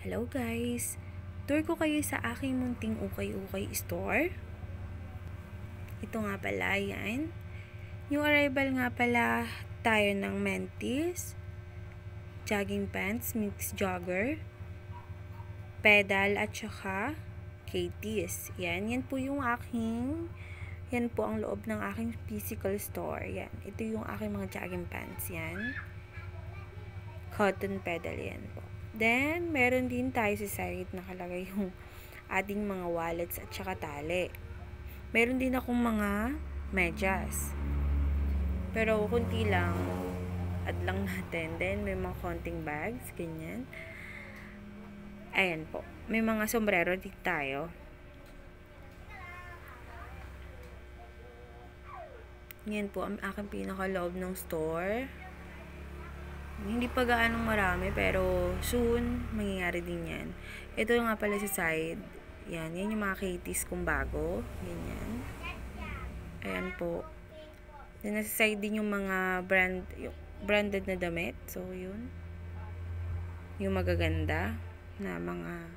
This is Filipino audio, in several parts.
Hello guys! Tour ko kayo sa aking munting ukay-ukay store. Ito nga pala, yan. Yung arrival nga pala tayo ng Mentis, jogging pants, mix jogger, pedal at saka KTs. Yan po yung yan po ang loob ng aking physical store. Yan. Ito yung aking mga jogging pants. Yan. Cotton pedal yan po. Then, meron din tayo sa side nakalagay yung ating mga wallets at saka tali. Meron din akong mga medyas. Pero, kunti lang. Add lang natin. Then, may mga konting bags. Ganyan. Ayan po. May mga sombrero din tayo. Yan po ang aking pinakaloob ng store. Hindi pa gaanong marami, pero soon, mangyayari din yan. Ito nga pala sa side. Yan yung mga KTs kong bago. Ganyan. Ayan po. Then, nasa side din yung mga branded na damit. So, yun. Yung magaganda na mga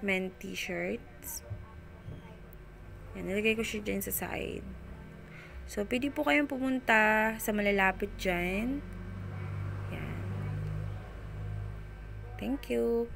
men t-shirts. Yan, nilagay ko siya dyan sa side. So, pwede po kayong pumunta sa malalapit dyan. Thank you.